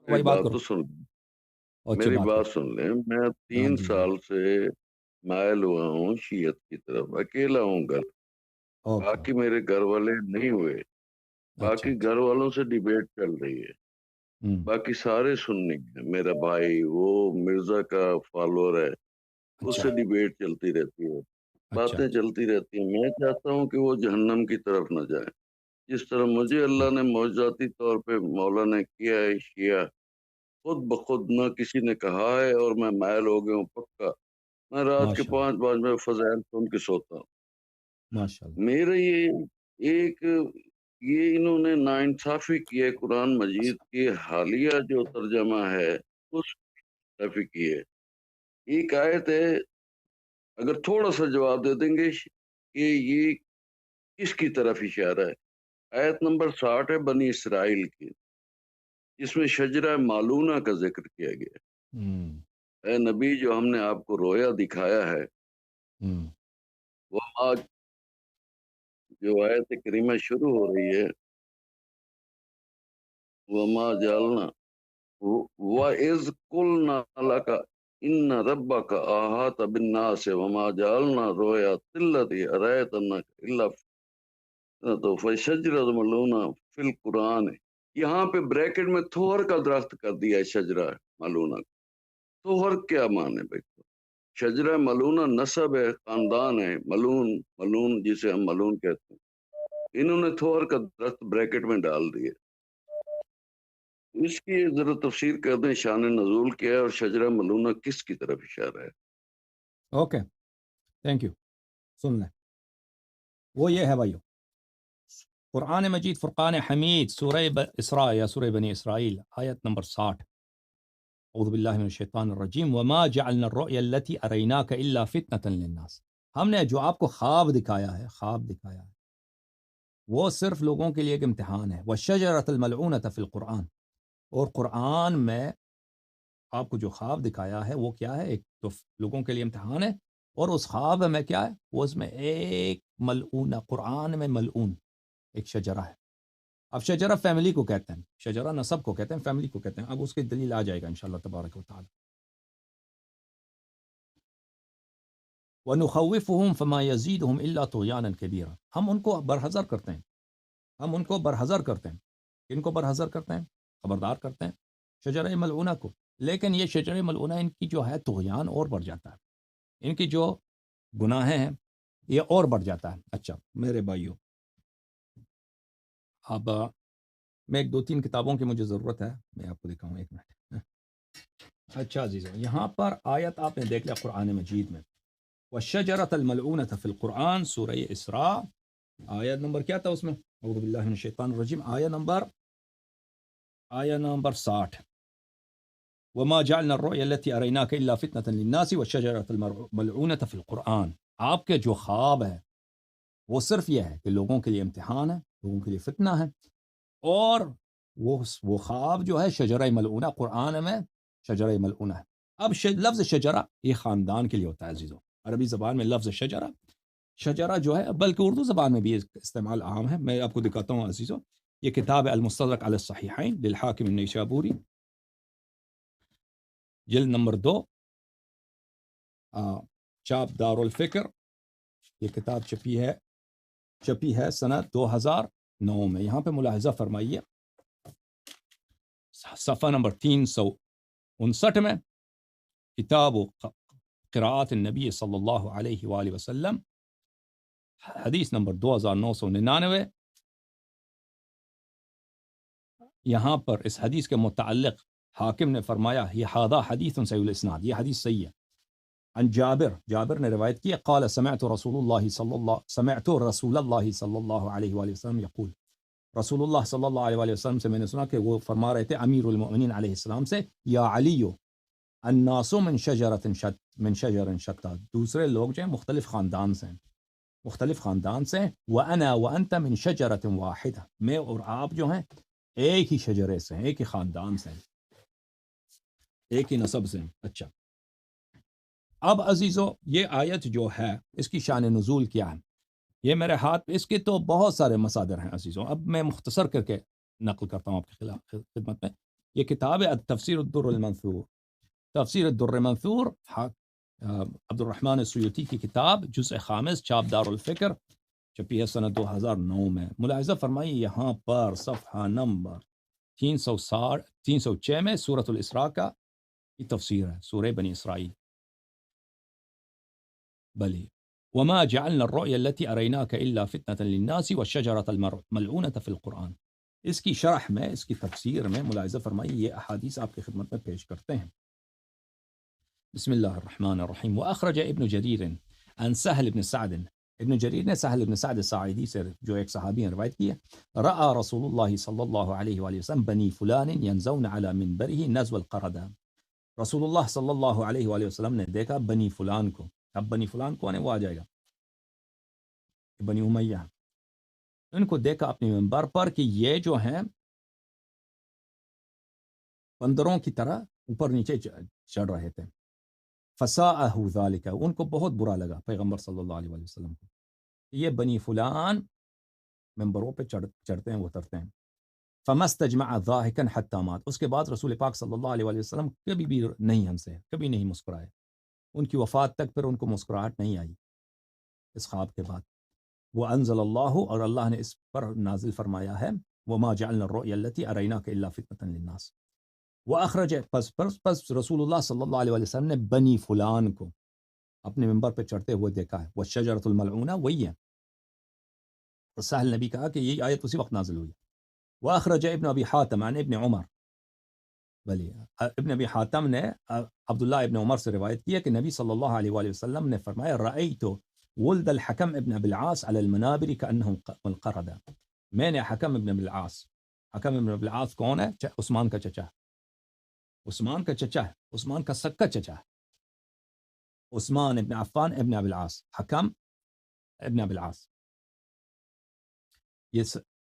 میری بھائی بات بات کرو. تو سن لیں، اچھا میری بات کرو. بات سن لیں، میں ہاں 3 جی جی. سال سے مائل ہوا ہوں شیعت کی طرف، اکیلا ہوں گھر، اوکے باقی اوکے. میرے گھر والے نہیں ہوئے، اچھا باقی اچھا. گھر والوں سے ڈیبیٹ چل رہی ہے، ہوں. باقی سارے سننی ہیں، میرا بھائی وہ مرزا کا فالوور ہے، اس اچھا سے ڈیبیٹ چلتی رہتی ہے، اچھا باتیں اچھا. چلتی رہتی ہیں، میں چاہتا ہوں کہ وہ جہنم کی طرف نہ جائے، جس طرح مجھے ہوں. اللہ نے معجزاتی طور پہ مولا نے کیا ہے شیعہ، خود بخود نہ کسی نے کہا ہے، اور میں مائل ہو گیا ہوں پکا، میں رات کے ماشاء اللہ 5 بجے فضائل سن کے سوتا ہوں۔ ماشاء اللہ. میرے یہ ایک یہ انہوں نے ناانصافی کی ہے، قرآن مجید کے حالیہ جو ترجمہ ہے اس ناانصافی کی ہے۔ ایک آیت ہے، اگر تھوڑا سا جواب دے دیں گے کہ یہ کس کی طرف اشارہ ہے۔ آیت نمبر 60 ہے بنی اسرائیل کی، جس میں شجرہ معلونہ کا ذکر کیا گیا ہوں. ہے۔ اے نبی، جو ہم نے آپ کو رویا دکھایا ہے، ہوں. وہ آج جو آیت کریمہ شروع ہو رہی ہے، وما جعلنا وَإِذْ قُلْنَا لَكَ إِنَّ رَبَّكَ أَحَاطَ بِالنَّاسِ وَمَا جَعَلْنَا الرُّؤْيَا الَّتِي أَرَيْنَاكَ إِلَّا فِتْنَةً فَشَجَرَةٌ مَلْعُونَةٌ فِي الْقُرْآنِ۔ یہاں پہ بریکٹ میں تھور کا درخت کر دیا ہے، شجرہ ملونہ۔ تھور کیا مانے بھائی؟ شجرہ ملونہ نسب ہے، خاندان ہے، ملون، ملون جسے ہم ملون کہتے ہیں، انہوں نے تھور کا درخت بریکٹ میں ڈال دیا۔ اس کی ذرا تفسیر کر دیں، شان نزول کیا ہے اور شجرہ ملونہ کس کی طرف اشارہ ہے؟ Okay thank you. سن لیں. وہ یہ ہے بھائیو، قرآن مجید فرقان حمید سورہ اسراء یا سورہ بنی اسرائیل آیت نمبر 60. اعوذ باللہ من الشیطان الرجیم وما جعلنا الرؤیا التي اریناک الا فتنة للناس. ہم نے جو آپ کو خواب دکھایا ہے، خواب دکھایا ہے، وہ صرف لوگوں کے لیے ایک امتحان ہے. والشجرۃ الملعونۃ فی القرآن. اور قرآن میں آپ کو جو خواب دکھایا ہے وہ کیا ہے؟ ایک تو لوگوں کے لیے امتحان ہے، اور اس خواب میں کیا ہے؟ وہ اس میں ایک ملعونہ، قرآن میں ملعون ایک شجرہ ہے. اب شجرہ فیملی کو کہتے ہیں، شجرہ نسب کو کہتے ہیں، فیملی کو کہتے ہیں. اب اس کی دلیل آ جائے گا انشاءاللہ تبارک و تعالی. وَنُخَوِّفُهُمْ فَمَا يَزِيدُهُمْ إِلَّا طُغْيَانًا كَبِيرًا. ہم ان کو برحذر کرتے ہیں، ہم ان کو برحذر کرتے ہیں. کن کو برحذر کرتے ہیں؟ خبردار کرتے ہیں شجرہ ملعونہ کو. لیکن یہ شجرہ ملعونہ ان کی جو ہے طغیان اور بڑھ جاتا ہے، ان کی جو گناہیں ہیں یہ اور بڑھ جاتا ہے. اچھا میرے بھائیو، اب میں ایک 2 3 کتابوں کی مجھے ضرورت ہے، میں آپ کو دکھاؤں، ایک منٹ. اچھا عزیزو، یہاں پر آیت آپ نے دیکھ لیا قرآن مجید میں، والشجرۃ الملعونۃ فی القرآن، سورہ اسراء آیت نمبر کیا تھا اس میں؟ اعوذ باللہ من الشیطان الرجیم، آیت نمبر 60. وما جعلنا الرؤيا التي أريناك إلا فتنة للناس والشجرة الملعونة في القرآن. آپ کے جو خواب ہے وہ صرف یہ ہے کہ لوگوں کے لیے امتحان ہے، لوگوں کے لیے فتنہ ہے، اور وہ خواب جو ہے شجرہ ملعونہ، قرآن میں شجرہ ملعونہ ہے. اب لفظ شجرہ یہ خاندان کے لیے ہوتا ہے عزیزو. عربی زبان میں لفظ شجرہ جو ہے، بلکہ اردو زبان میں بھی اس کا استعمال عام ہے. میں آپ کو دکھاتا ہوں عزیزو، یہ کتاب ہے المستدرک علی الصحیحین للحاکم النیسابوری، جلد نمبر 2، چاپ دار الفکر. یہ کتاب چھپی ہے سنہ 2009 میں. یہاں پہ ملاحظہ فرمائیے صفحہ نمبر 359 میں، کتاب قراءات النبی صلی اللہ علیہ وآلہ وسلم، حدیث نمبر 2999. یہاں پر اس حدیث کے متعلق حاکم نے فرمایا یہ ھذا حدیث صحیح الاسناد، یہ حدیث صحیح ہے. عن جابر نے روایت کی، قال سمعت رسول اللہ صلی اللہ علیہ وآلہ وسلم یقول. رسول اللہ صلی اللہ علیہ وآلہ وسلم سے میں نے سنا کہ وہ فرما رہے تھے امیر المؤمنین علیہ السلام سے، یا علی الناس من شجر شتیٰ. دوسرے لوگ جو ہیں مختلف خاندان سے ہیں، وانا وانت من شجرۃ واحدہ. میں اور آپ جو ہیں ایک ہی شجرے سے ہیں، ایک ہی خاندان سے ہیں، ایک ہی نسب سے ہیں. اچھا اب عزیزو، یہ آیت جو ہے اس کی شان نزول کیا ہے؟ یہ میرے ہاتھ پہ اس کے تو بہت سارے مصادر ہیں عزیزو. اب میں مختصر کر کے نقل کرتا ہوں آپ کی خدمت میں. یہ کتاب ہے تفسیر الدر المنثور. تفسیر الدر المنثور عبد الرحمن السیوطی کی کتاب، جزء خامس، چاپ دار الفکر، چھپی ہے سنہ 2009 میں. ملاحظہ فرمائیے یہاں پر صفحہ نمبر 306 میں سورۃ الاسراء کا کی تفسیر ہے، سورہ بنی اسرائیل. بلی وما جعلنا الرؤيا التي أريناك إلا فتنة للناس والشجرة الملعونة في القرآن. اس کی شرح میں، اس کی تفسیر میں ملاحظہ فرمائیے یہ احادیث آپ کی خدمت میں پیش کرتے ہیں. بسم اللہ الرحمن الرحیم. وأخرج ابن جریر عن سهل بن سعد. ابن جریر نے سہل بن سعد الساعدی سے، جو ایک صحابی ہیں، روایت کی ہے. رأى رسول اللہ صلی اللہ علیہ وآلہ وسلم بنی فلان ينزون على منبره نزو القردہ. رسول اللہ صلی اللہ علیہ وآلہ وسلم نے دیکھا بنی فلان کو. اب بنی فلان کون ہے؟ وہ آ جائے گا، بنی امیہ. ان کو دیکھا اپنے منبر پر کہ یہ جو ہیں بندروں کی طرح اوپر نیچے چڑھ رہے تھے. فساءہ ذالک، ان کو بہت برا لگا پیغمبر صلی اللہ علیہ وآلہ وسلم کو. یہ بنی فلان منبروں پہ چڑھتے ہیں، اترتے ہیں. فمستجمع ضاحکا حتی مات. اس کے بعد رسول پاک صلی اللہ علیہ وآلہ وسلم کبھی بھی نہیں ہنسے، کبھی نہیں مسکرائے. ان کی وفات تک پھر ان کو مسکراہٹ نہیں آئی اس خواب کے بعد. وہ انزل اللہ، اور اللہ نے اس پر نازل فرمایا ہے، وما جعلنا الرؤيا التي أريناك إلا فتنة للناس. وأخرج، پس رسول اللہ صلی اللہ علیہ وسلم نے بنی فلان کو اپنے منبر پہ چڑھتے ہوئے دیکھا ہے. والشجرة الملعونة وہی ہے. سہل نے بھی کہا کہ یہ آیت اسی وقت نازل ہوئی. وأخرج ابن ابی حاتم عن ابن عمر. بلی ابن ابی حاتم نے عبداللہ ابن عمر سے روایت کی ہے کہ نبی صلی اللہ علیہ وآلہ وسلم نے فرمایا رأیت ولد الحکم ابن ابی العاص علی المنابر کأنہم القردہ. میں نے حکم ابن ابی العاص، حکم ابن ابی العاص کون ہے؟ عثمان کا چچا، عثمان کا چچا ہے، عثمان کا سکا چچا ہے، عثمان ابن عفان ابن ابی العاص، حکم ابن ابی العاص.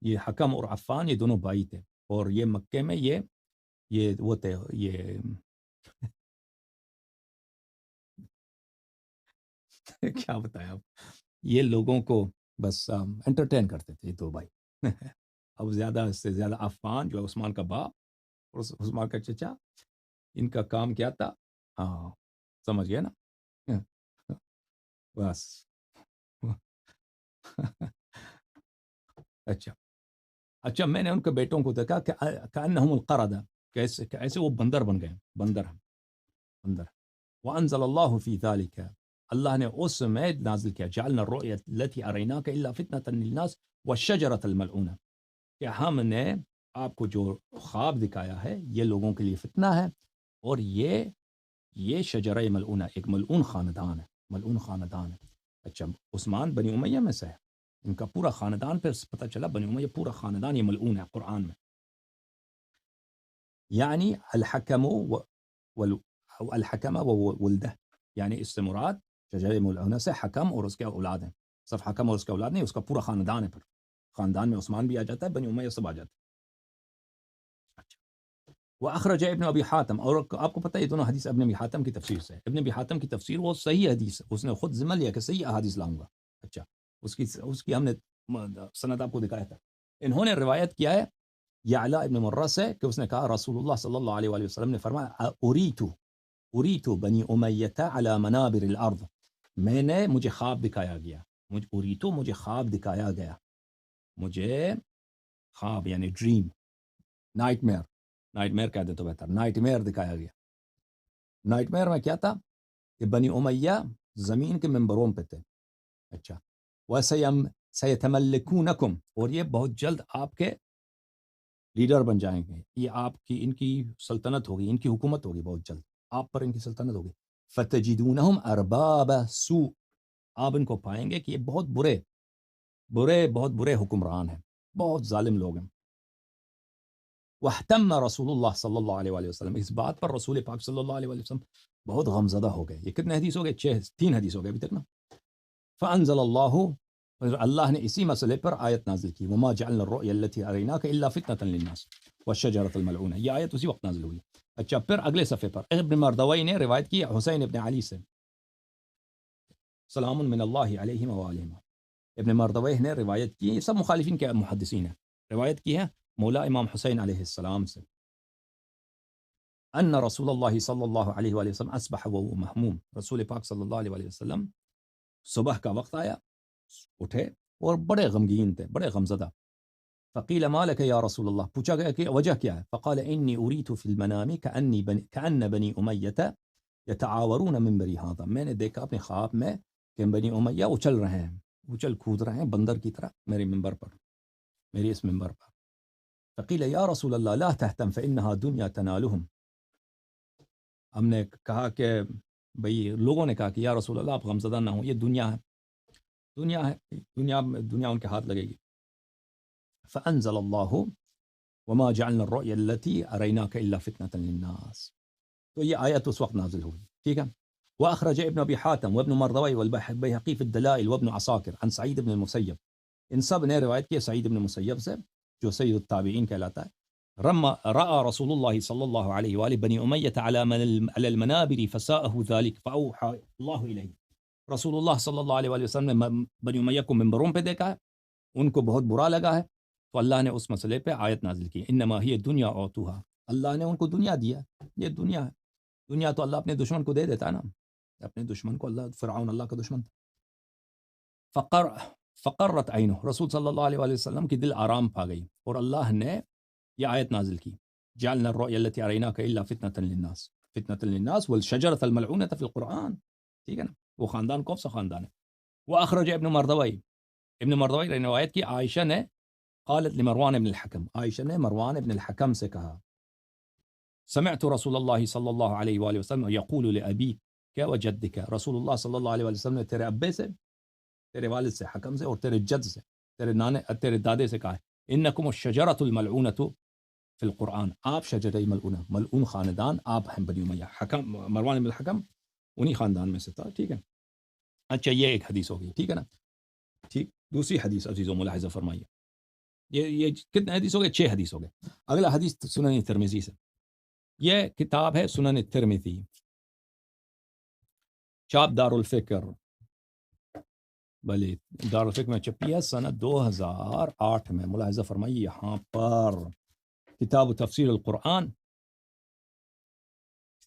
یہ حکم اور عفان یہ دونوں بھائی تھے، اور یہ مکے میں یہ وہ تھے، یہ کیا بتایا اب، یہ لوگوں کو بس انٹرٹین کرتے تھے یہ دو بھائی. اب زیادہ سے زیادہ عفان جو ہے عثمان کا باپ اور عثمان کا چچا، ان کا کام کیا تھا؟ ہاں سمجھ گیا نا، بس. اچھا میں نے ان کے بیٹوں کو دیکھا کہ کأنہم القردہ، کیسے وہ بندر بن گئے، بندر. وانزل اللہ فی ذالک، اللہ نے اس میں نازل کیا جعلنا الرؤیا التي اریناک الا فتنة للناس والشجرة الملعونہ، کہ ہم نے آپ کو جو خواب دکھایا ہے یہ لوگوں کے لیے فتنہ ہے، اور یہ شجرہ ملعونہ ایک ملعون خاندان ہے، ملعون خاندان ہے. اچھا عثمان بنی امیہ میں سے ہے، ان کا پورا خاندان، پھر پتہ چلا بنی امیہ پورا خاندان یہ ملعون ہے قرآن میں. یعنی الحکم وولدہ، یعنی اس سے مراد شجرہ ملعونہ سے حکم اور اس کے اولاد ہیں. صرف حکم اور اس کے اولاد نہیں، اس کا پورا خاندان ہے. پھر خاندان میں عثمان بھی آ جاتا ہے، بنی امیہ سب آ جاتے ہیں. وأخرج ابن ابی حاتم، اور آپ کو پتہ ہے یہ دونوں حدیث ابن ابی حاتم کی تفسیر سے. ابن ابی حاتم کی تفسیر وہ صحیح حدیث، اس نے خود ذمہ لیا کہ صحیح احادیث لاؤں گا. اچھا اس کی ہم نے سند آپ کو دکھایا تھا. انہوں نے روایت کیا ہے یعلا ابن مرہ سے کہ اس نے کہا رسول اللہ صلی اللہ علیہ وآلہ وسلم نے فرمایا اریت بنی امیہ علی منابر الارض، مجھے خواب دکھایا گیا، مجھے خواب دکھایا گیا، مجھے خواب یعنی ڈریم، نائٹ میئر کہہ دیں تو بہتر، نائٹ میئر دکھایا گیا. نائٹ میئر میں کیا تھا کہ بنی امیہ زمین کے منبروں پہ تھے. اچھا سیتملکونکم، اور یہ بہت جلد آپ کے لیڈر بن جائیں گے، یہ ان کی سلطنت ہوگی، ان کی حکومت ہوگی، بہت جلد آپ پر ان کی سلطنت ہوگی. فتجدونہم ارباب سوء، آپ ان کو پائیں گے کہ یہ بہت برے حکمران ہیں، بہت ظالم لوگ ہیں. واہتم رسول اللہ صلی اللہ علیہ وآلہ وسلم، اس بات پر رسول پاک صلی اللہ علیہ وآلہ وسلم بہت غمزدہ ہو گئے. یہ کتنے حدیث ہو گئے؟ 3 حدیث ہو گئے ابھی تک نا. فانزل اللہ نے اسی مسئلے پر آیت نازل کی، وما جعلنا الرؤيا التي اریناک الا فتنة للناس والشجرة الملعونہ. یہ آیت اسی وقت نازل ہوئی. اچھا پھر اگلے صفحے پر ابن مردوی نے روایت کی حسین ابن علی سے، سلام من اللہ علیہم وآلہم. ابن مردوی نے روایت کی، یہ سب مخالفین کے محدثین ہیں، روایت کی ہے مولا امام حسین علیہ السلام سے. ان رسول اللہ صلی اللہ علیہ وآلہ وسلم اصبح وهو مهموم، رسول پاک صلی اللہ علیہ وآلہ وسلم صبح کا وقت آیا، اٹھے اور بڑے غمگین تھے، بڑے غمزدہ. فقیل ما لك یا رسول اللہ، پوچھا گیا کہ وجہ کیا ہے؟ فقال انی اریت فی المنام کأن بنی امیہ یتعاورون منبری هذا، میں نے دیکھا اپنے خواب میں کہ بنی امیہ اچل رہے ہیں، اچل کود رہے ہیں بندر کی طرح میرے منبر پر، میری اس منبر پر. فقیل یا رسول اللہ لا تهتم فإنها دنیا تنالهم، ہم نے کہا کہ بھئی لوگوں نے کہا کہ یا رسول اللہ آپ غمزدہ نہ ہوں، یہ دنیا ہے، دنیا ہے، دنیا ان کے ہاتھ لگے گی. فأنزل اللہ وما جعلنا الرؤيا التي أريناك إلا فتنة للناس، تو یہ آیت اس وقت نازل ہوئی، ٹھیک ہے. وأخرج ابن أبي حاتم وابن مردوي والبيهقي في الدلائل وابن عساكر عن سعيد بن المسيب، ان سب نے روایت کی سعید بن مسیب سے جو سید التابعین کہلاتا ہے. رأى رسول الله صلى الله عليه وآله بني أمية على المنابر فساءه ذلك فأوحى الله إليه، رسول اللہ صلی اللہ علیہ وآلہ وسلم نے بنی امیہ کو ممبروں پہ دیکھا ہے، ان کو بہت برا لگا ہے، تو اللہ نے اس مسئلے پہ آیت نازل کی انما ہی دنیا اوتوہا، اللہ نے ان کو دنیا دیا، یہ دنیا ہے. دنیا تو اللہ اپنے دشمن کو دے دیتا ہے نا، اپنے دشمن کو، اللہ فرعون اللہ کا دشمن تھا. فقرت عینہ، رسول صلی اللہ علیہ وآلہ وسلم کی دل آرام پا گئی، اور اللہ نے یہ آیت نازل کی جعلنا الرؤيا التي أريناك إلا فتنة للناس، فتنة للناس والشجرة الملعونة في القرآن، ٹھیک ہے نا. وہ خاندان کون سا خاندان ہے؟ وأخرج ابن مردوي، ابن مردوي نے روایت کی عائشہ نے قالت لمروان بن الحکم، عائشہ نے مروان بن الحکم سے کہا سمعت رسول اللہ صلی اللہ علیہ وآلہ وسلم یقول لأبیک وجدک، رسول اللہ صلی اللہ علیہ وآلہ وسلم نے تیرے ابے سے، تیرے والد سے، حکم سے، اور تیرے جد سے، تیرے دادے سے کہا ہے انکم الشجرۃ الملعونۃ فی القرآن، آپ شجرہ ملعونہ، ملعون خاندان آپ ہیں بنی امیہ. حکم مروان بن الحکم انہی خاندان میں سے تھا، ٹھیک ہے. اچھا یہ ایک حدیث ہو گئی، ٹھیک ہے نا. ٹھیک، دوسری حدیث عزیزو ملاحظہ فرمائیے، یہ کتنے حدیث ہو گئے؟ 6 حدیث ہو گئے. اگلا حدیث سنن ترمذی سے، یہ کتاب ہے سنن ترمذی، چاپ دار الفکر، بھلے دار الفکر میں چھپی ہے سنہ 2008 میں. ملاحظہ فرمائیے یہاں پر کتاب تفسیر القرآن،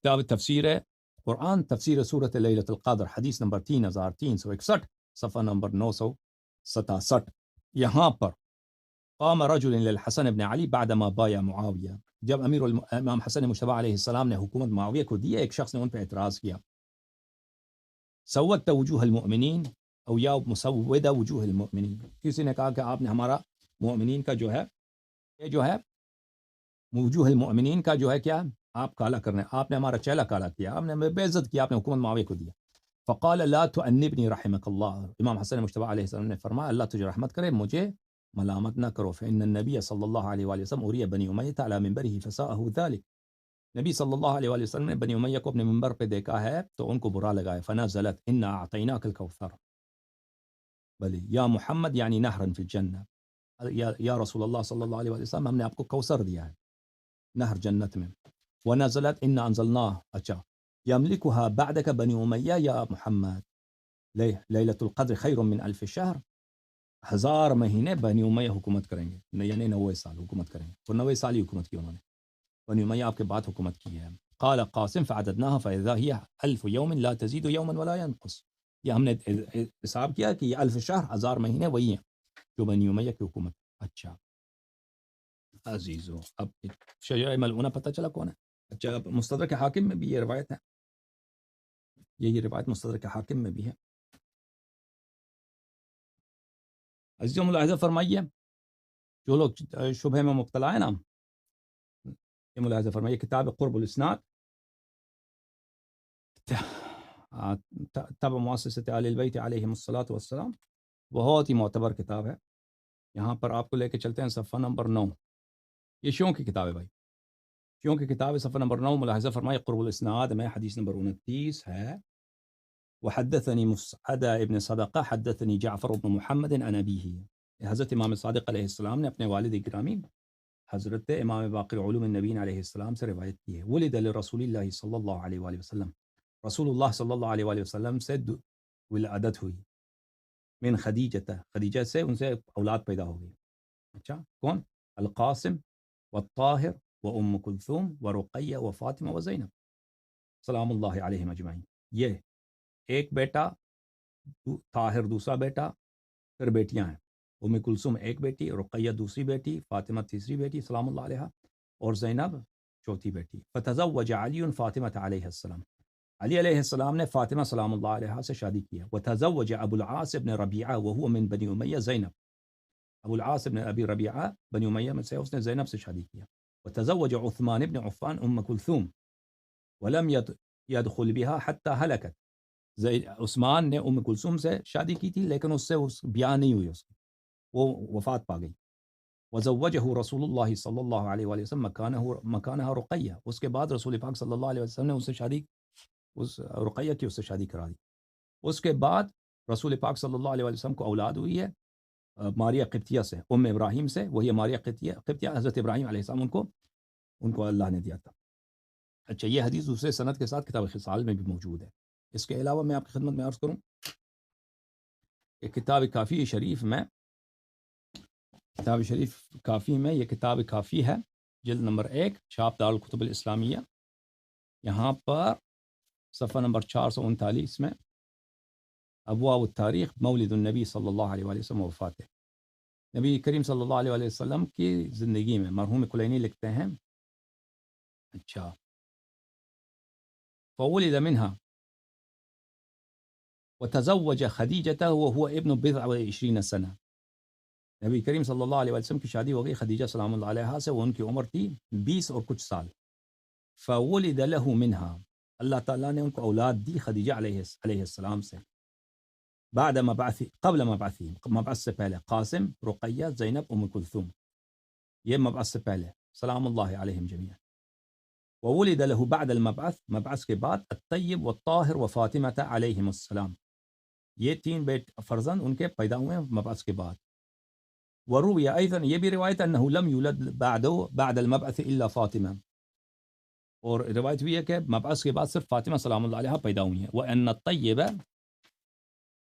کتاب تفسیر قرآن، تفسیر سورۃ لیلۃ القدر، حدیث نمبر 3361، صفحہ نمبر 967. یہاں پر قام رجل للحسن بن علی بعدما بايع معاویہ، جب امام حسن مجتبی علیہ السلام نے حکومت معاویہ کو دی، ایک شخص نے ان پہ اعتراض کیا. سودت وجوہ المؤمنین او یا مسود وجوہ المؤمنین، کسی نے کہا کہ آپ نے ہمارا مؤمنین کا جو ہے، یہ جو ہے وجوہ المؤمنین کا جو ہے کیا، آپ کالا کرنے، آپ نے ہمارا چہرہ کالا کیا، آپ نے بے عزت کیا، آپ نے حکومت معاویہ کو دیا. فقال لا تؤنبنی رحمک اللہ، امام حسن مجتبی علیہ السلام نے فرمایا اللہ تجھے رحمت کرے، مجھے ملامت نہ کرو. فإن النبی صلی اللہ علیہ وآلہ وسلم اری بنی امیہ علی منبرہ فساءہ ذلک، نبی صلی اللہ علیہ وآلہ وسلم نے بنی امیہ کو اپنے منبر پہ دیکھا ہے تو ان کو برا لگا ہے. فنزلت انا اعطیناک الکوثر، بلی یا محمد یعنی نہرا فی الجنہ، یا رسول اللہ صلی اللہ علیہ وآلہ وسلم ہم نے آپ کو کوثر دیا ہے، نہر جنت میں. ونزلت انا انزلناہ، اچھا یملکها بعدک بنی امیہ یا محمد، لیلۃ القدر خیر من الف شہر، 1000 مہینے بنی امیہ حکومت کریں گے، یعنی 90 سال حکومت کریں گے، اور 90 سال ہی حکومت کی انہوں نے، بنی امیہ آپ کے بعد حکومت کی ہے. قال قاسم فعددناها فاذا هي 1000 يوم لا تزيد يوما ولا ينقص، یہ ہم نے حساب کیا کہ یہ 1000 شہر، 1000 مہینے وہی ہیں جو بنی امیہ کی حکومت. اچھا عزیزو، اب شجرہ ملعونہ پتہ چلا کون ہے. اچھا اب مستدرک حاکم میں بھی یہ روایت ہے، یہ روایت مستدرک حاکم میں بھی ہے. عزیزو ملاحظہ فرمائیے، جو لوگ شبہ میں مبتلا ہے نا، یہ ملاحظہ فرمائیے کتاب قرب الاسناد تبع مؤسسۃ آل البیت علیہم الصلاۃ والسلام، بہت ہی معتبر کتاب ہے. یہاں پر آپ کو لے کے چلتے ہیں صفحہ نمبر 9، یہ شیعوں کی کتاب ہے بھائی، شیعوں کی کتاب ہے، صفحہ نمبر 9. ملاحظہ فرمائیے قرب الاسناد میں حدیث نمبر 29 ہے. وحدثني مسعد ابن صدقہ حدثني جعفر بن محمد عن ابیہ، حضرت امام صادق علیہ السلام نے اپنے والد گرامی حضرت امام باقر علوم النبیین علیہ السلام سے روایت کی ہے. ولد لرسول اللہ صلی اللہ علیہ وآلہ وسلم، رسول اللہ صلی اللہ علیہ وآلہ وسلم سے ولادت ہوئی. من خدیجہ، خدیجہ سے ان سے اولاد پیدا ہو گئی. اچھا کون؟ القاسم والطاہر وأم كلثوم ورقية وفاطمة وزینب سلام اللہ علیہم اجمعین. یہ ایک بیٹا طاہر دوسرا بیٹا، پھر بیٹیاں ہیں. ام کلثوم ایک بیٹی، رقیہ دوسری بیٹی، فاطمہ تیسری بیٹی سلام اللہ علیہ، اور زینب چوتھی بیٹی. فتزوج علی فاطمہ علیہ السلام، علی علیہ السلام نے فاطمہ سلام اللہ علیہ سے شادی کی ہے. وتزوج ابو العاص بن ربیعہ وهو من بنی امیہ زینب، ابو العاص بن ابی ربیعہ بنی امیہ میں سے اس نے زینب سے شادی کیا. وتزوج عثمان بن عفان ام کلثوم ولم يدخل بها حتى هلكت. عثمان نے ام کلثوم سے شادی کی تھی لیکن اس سے بیاہ نہیں ہوئی، اس کی وہ وفات پا گئی. وزوجه رسول اللہ صلی اللہ علیہ وآلہ وسلم مکانہ رقیہ، اس کے بعد رسول پاک صلی اللہ علیہ وسلم نے اس سے شادی، اس رقیہ کی اس سے شادی کرا دی. اس کے بعد رسول پاک صلی اللہ علیہ وسلم کو اولاد ہوئی ہے ماریہ قبطیہ سے، ام ابراہیم سے. وہی ماریہ قبطیہ حضرت ابراہیم علیہ السلام ان کو اللہ نے دیا تھا. اچھا، یہ حدیث دوسرے سند کے ساتھ کتاب خصال میں بھی موجود ہے. اس کے علاوہ میں آپ کی خدمت میں عرض کروں کہ کتاب کافی شریف میں، کتاب شریف کافی میں، یہ کتاب کافی ہے جلد نمبر 1 چھاپ دارالکتب الاسلامیہ، یہاں پر صفحہ نمبر 439 میں ابواب التاریخ مولد النبی صلی اللہ علیہ وآلہ وسلم وفات، نبی کریم صلی اللہ علیہ وآلہ وسلم کی زندگی میں. مرحوم کلینی لکھتے ہیں اچھا فولد منها وتزوج خدیجة وهو ابن 29 سنة. نبی کریم صلی اللہ علیہ وسلم کی شادی ہو گئی خدیجہ سلام اللہ علیہ سے، وہ ان کی عمر تھی 20 اور کچھ سال. فولد له منها، اللہ تعالیٰ نے ان کو اولاد دی خدیجہ علیہ السلام سے. بعد مبعث، قبل مبعثی، مبعث سے پہلے، قاسم، رقیہ، زینب، ام کلثوم، یہ مبعث سے پہلے سلام اللہ علیہم جميعا. وولد له بعد المبعث، مبعث کے بعد، الطیب والطاہر وفاطمہ علیہم السلام، یہ 3 فرزند ان کے پیدا ہوئے ہیں مبعث کے بعد. وروی ایضا، یہ بھی روایت انہ لم یولد بعد المبعث الا فاطمہ، اور روایت بھی ہے کہ مبعث کے بعد صرف فاطمہ سلام اللہ علیہ پیدا ہوئی ہیں. وان الطیب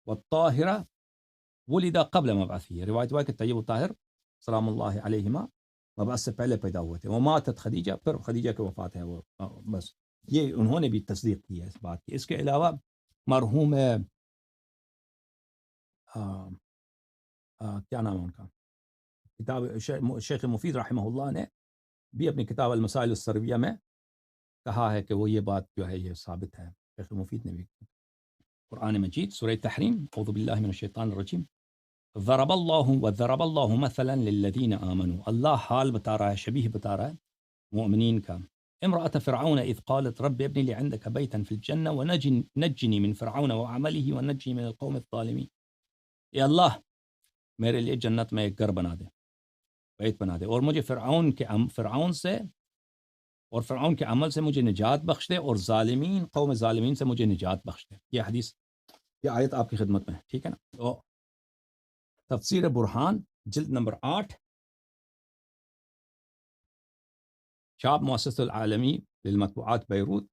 والطاہر ولد قبل مبعثہ، روایت ہوا ہے کہ طیب و طاہر سلام اللہ علیہما مبعث سے پہلے پیدا ہوئے تھے. وماتت خدیجہ، پھر خدیجہ کی وفات ہے. وہ بس یہ انہوں نے بھی تصدیق کی ہے اس بات کی. اس کے علاوہ مرحوم کیا نام ہے ان کا، کتاب شیخ مفید رحمہ اللہ نے بھی اپنی کتاب المسائل السرویہ میں کہا ہے کہ وہ یہ بات جو ہے یہ ثابت ہے. شیخ مفید نے بھی قرآن مجید سورہ تحریم، اعوذ باللہ من الشیطان الرجیم، ضرب اللہ مثلا للذین آمنوا، اللہ حال بتا رہا ہے، شبیہ بتا رہا ہے مؤمنین کا. امرأة فرعون اذ قالت رب ابن لي عندك بیتا فی الجنہ ونجنی من فرعون وعمله ونجنی من القوم الظالمین. اے اللہ میرے لیے جنت میں ایک گھر بنا دے، بیت بنا دے، اور مجھے فرعون سے اور فرعون کے عمل سے مجھے نجات بخش دے، اور ظالمین، قوم ظالمین سے مجھے نجات بخش دے. یہ حدیث، یہ آیت آپ کی خدمت میں ہے، ٹھیک ہے نا. تو تفسیر برہان جلد نمبر 8 چھاپ مؤسسۃ العالمی للمطبوعات بیروت،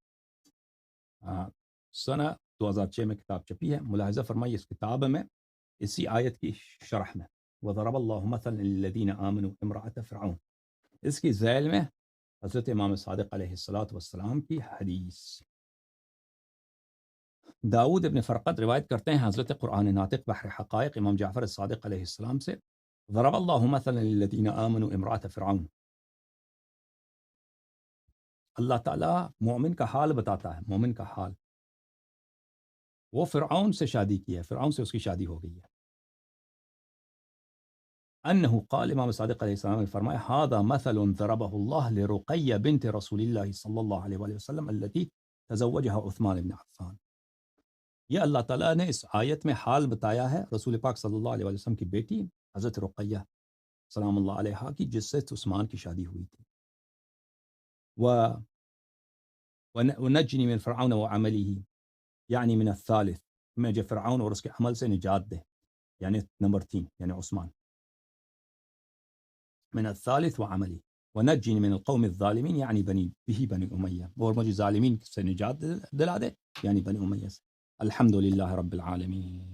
سنہ 2006 میں کتاب چھپی ہے. ملاحظہ فرمائیے اس کتاب میں اسی آیت کی شرح میں وضرب اللہ مثلا للذین آمنوا امرأة فرعون، اس کی ذیل میں حضرت امام صادق علیہ السلام کی حدیث. داؤد ابن فرقد روایت کرتے ہیں حضرت قرآن ناطق بحر حقائق امام جعفر الصادق علیہ السلام سے، ضرب اللہ مثلا للذین آمنوا امرأة فرعون، اللہ تعالیٰ مومن کا حال بتاتا ہے، مومن کا حال. وہ فرعون سے شادی کی ہے، فرعون سے اس کی شادی ہو گئی ہے. انہ قال، امام صادق علیہ السلام نے فرمایا، ھذا مثل ضربہ اللہ لرقیہ بنت رسول اللہ صلی اللہ علیہ وآلہ وسلم التي تزوجها عثمان بن عفان. یہ اللہ تعالیٰ نے اس آیت میں حال بتایا ہے رسول پاک صلی اللہ علیہ وآلہ وسلم کی بیٹی حضرت رقیہ سلام اللہ علیہا کی، جس سے عثمان کی شادی ہوئی تھی. ونجنی من فرعون وعمله، یعنی من الثالث، مجھے فرعون اور اس کے عمل سے نجات دے، یعنی نمبر 3 یعنی عثمان. من الثالث وعملی، ونجنی من القوم الظالمین، یعنی بنی امیہ، اور مجھے ظالمین سے نجات دلا دے، یعنی بنی امیہ سے. الحمد للہ رب العالمین.